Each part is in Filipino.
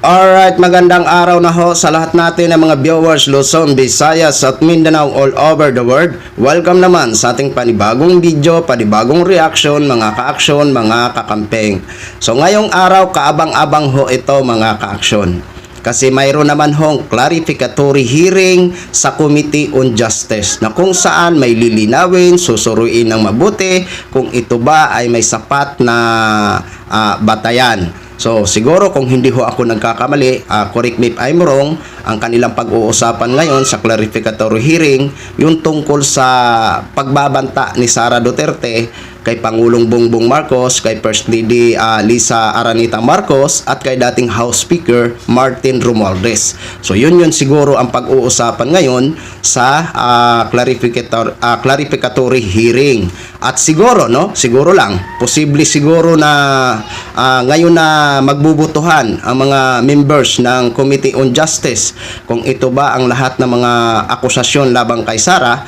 Alright, magandang araw na ho sa lahat natin ng mga viewers Luzon, Visayas at Mindanao all over the world. Welcome naman sa ating panibagong video, panibagong reaction, mga ka-aksyon, mga kakampeng. So ngayong araw, kaabang-abang ho ito mga ka-aksyon. Kasi mayroon naman hong clarificatory hearing sa Committee on Justice na kung saan may lilinawin, susuruin ng mabuti kung ito ba ay may sapat na batayan. So, siguro kung hindi ho ako nagkakamali, correct me if I'm wrong, ang kanilang pag-uusapan ngayon sa clarificatory hearing, yung tungkol sa pagbabanta ni Sara Duterte kay Pangulong Bongbong Marcos, kay First Lady Lisa Aranita Marcos, at kay dating House Speaker Martin Romualdez. So, yun siguro ang pag-uusapan ngayon sa clarificatory hearing. At siguro, siguro lang, posible siguro na ngayon na magbubutuhan ang mga members ng Committee on Justice kung ito ba ang lahat ng mga akusasyon labang kay Sara,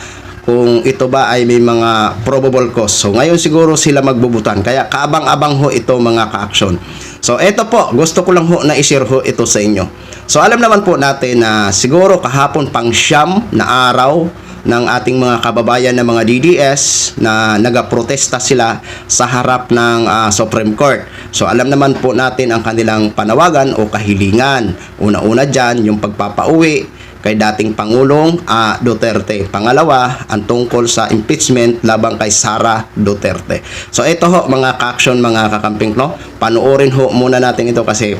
kung ito ba ay may mga probable cause. So ngayon siguro sila magbubutuhan. Kaya kaabang-abang ho ito mga ka-aksyon. So ito po, gusto ko lang ho na i-share ho ito sa inyo. So alam naman po natin na siguro kahapon pang siyam na araw ng ating mga kababayan na mga DDS na nagaprotesta sila sa harap ng Supreme Court. So alam naman po natin ang kanilang panawagan o kahilingan. Una-una dyan, yung pagpapauwi kay dating Pangulong Duterte. Pangalawa, ang tungkol sa impeachment labang kay Sara Duterte. So ito ho mga ka-aksyon, mga kakamping, panoorin ho muna natin ito kasi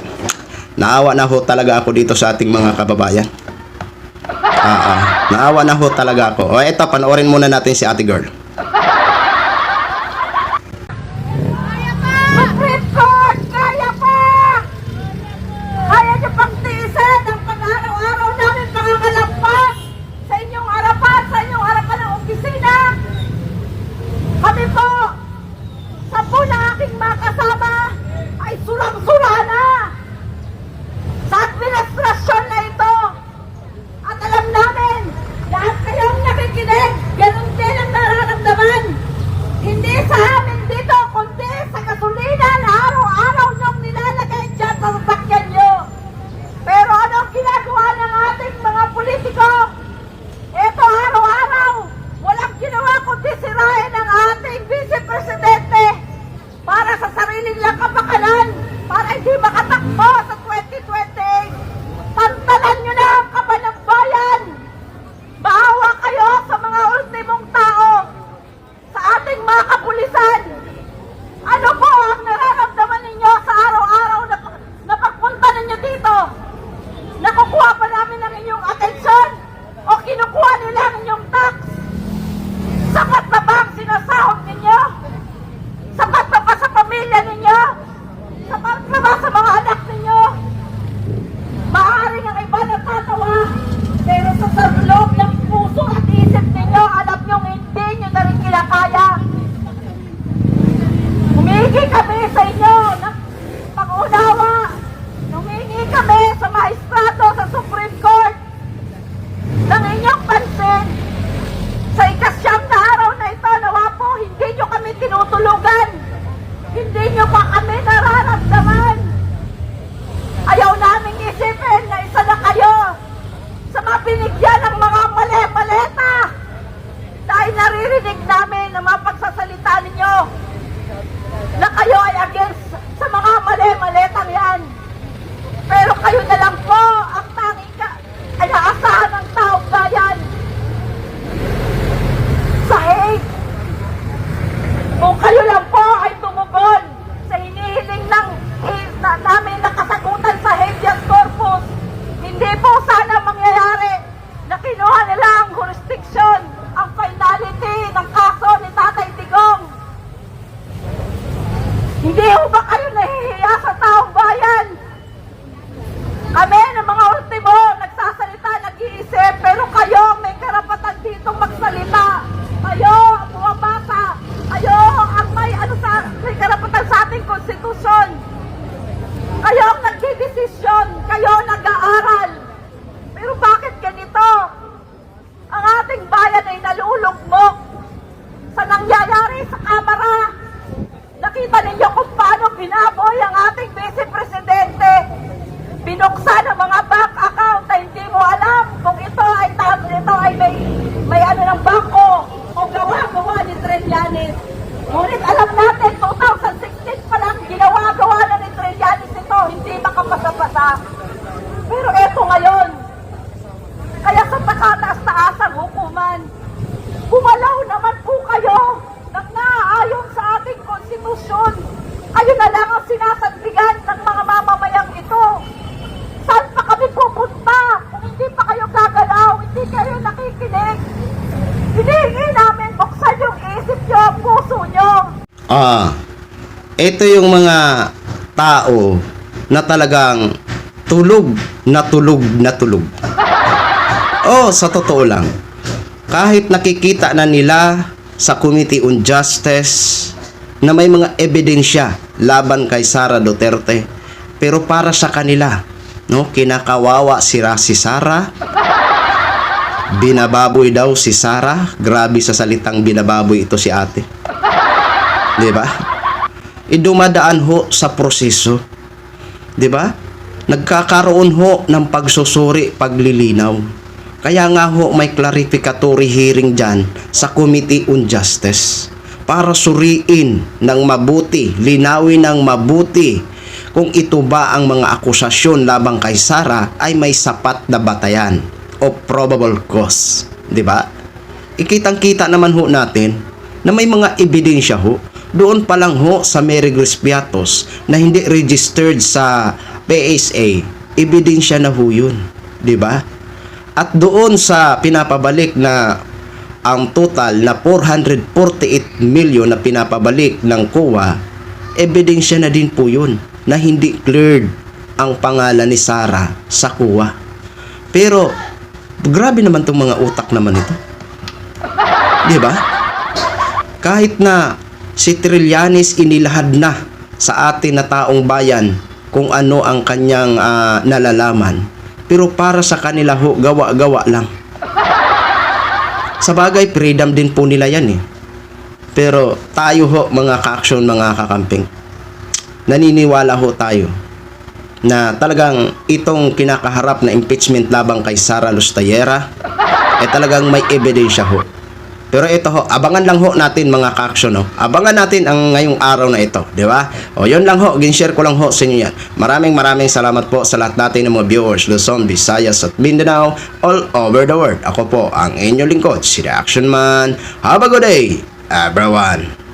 naawa na ho talaga ako dito sa ating mga kababayan. Naawa na ho talaga ako. O ito, panoorin muna natin si Ate Girl. Supreme Court, kaya pa! Kaya niyo pang tiisin ang pag-araw-araw namin pangangalampas sa inyong harapan ng opisina. Kami po, 10 na aking mga kasama ay surang-sura na sa administrasyon na ito. At alam namin, lahat kayong nakikinig, ganun din ang nararamdaman. Hindi sa amin dito, kundi sa gasolina na araw-araw niyong nilalagay dyan sa sasakyan niyo. Pero anong ginagawa ng ating mga politiko? Ito araw-araw, walang ginawa kundi sirain ang ating Vice Presidente para sa sariling lang kapakanan, para hindi makatakbo sa 2020. Pantalan niyo na ang kaban ng bayan. Maawa kayo sa mga ultimong tao, sa ating mga kapulisan. Ano po ang nararamdaman ninyo sa araw-araw na pagpunta ninyo dito? Nakukuha pa namin ang inyong atensyon o kinukuha nila ang inyong tax? Sapat na ba ang sinasahod ninyo? Sapat na ba sa pamilya ninyo? Sapat na ba sa mga anak ninyo? Maaaring ang iba natatawa, pero sa loob ng puso at isip ninyo, alam nyo hindi nyo na rin kinakaya. Humingi kami sa inyo ng pag-unawa. Humingi kami sa maestrado sa Supreme Court ng inyong pansin. Sa ikasyam na araw na ito, nawa po, hindi nyo kami tinutulugan. Hindi nyo pa kami nararamdaman. Ayaw namin isipin na isa na kayo sa mga binigyan ng mga mali-maleta. Dahil naririnig namin na mga pagsasalita ninyo na kayo ay against sa mga mali-maletang yan. Pero kayo na lang po ang tanging ay naasahan ng taong bayan. Sa hate, kung kayo lang po ay tumugon sa hinihiling namin na kasagutan sa habeas corpus, hindi po sana mangyayari na kinuha nila ang jurisdiction, ang finality ng kaso ni Tatay Digong. Hindi ho ba kayo nahihiya sa taong bayan? Kami binuksan ang mga bank account na hindi mo alam kung ito ay may ano ng bangko o gawa ni Trillanes. Ngunit alam natin, 2016 pa lang ginawa na ni Trillanes ito, hindi makapasa-pasa. Pero eto ngayon, kaya sa pakataas-taasang hukuman, bumalaw naman po kayo ng naaayon sa ating konstitusyon. Kayo na lang ang sinasandigan ng mga mamamayang ito. Saan pa kami pupunta kung hindi pa kayo gagalaw, hindi kayo nakikinig? Hinihingi namin buksan yung isip nyo, puso nyo. Ito yung mga tao na talagang tulog na tulog na tulog. Sa totoo lang, kahit nakikita na nila sa Committee on Justice na may mga ebidensya laban kay Sara Duterte, pero para sa kanila, no, kinakawawa si Sara. Binababoy daw si Sara. Grabe sa salitang binababoy ito si ate. 'Di ba? Dumadaan ho sa proseso. 'Di ba? Nagkakaroon ho ng pagsusuri, paglilinaw. Kaya nga ho may clarificatory hearing dyan sa Committee on Justice para suriin ng mabuti, linawin ng mabuti kung ito ba ang mga akusasyon labang kay Sara ay may sapat na batayan o probable cause, 'di ba? Ikitang-kita naman ho natin na may mga ebidensya ho doon pa lang ho sa Mary Grace Piatos na hindi registered sa PSA. Ebidensya na ho 'yun, 'di ba? At doon sa pinapabalik na ang total na 448 million na pinapabalik ng COA, ebidensya na din po 'yun na hindi cleared ang pangalan ni Sara sa COA. Pero grabe naman tong mga utak naman ito. 'Di ba? Kahit na si Trillanes inilahad na sa atin na taong bayan kung ano ang kanyang nalalaman, pero para sa kanila ho, gawa-gawa lang. Sa bagay, freedom din po nila yan eh. Pero tayo ho, mga ka-action, mga kakamping, naniniwala ho tayo na talagang itong kinakaharap na impeachment labang kay Sara Lustayera talagang may ebidensya ho. Pero ito ho, abangan lang ho natin mga ka-action ho. Abangan natin ang ngayong araw na ito, di ba? Yun lang ho, ginshare ko lang ho sa inyo yan. Maraming salamat po sa lahat natin ng mga viewers, Luzon, Visayas at Mindanao, all over the world. Ako po ang inyong lingkod, si The Action Man. Have a good day, everyone.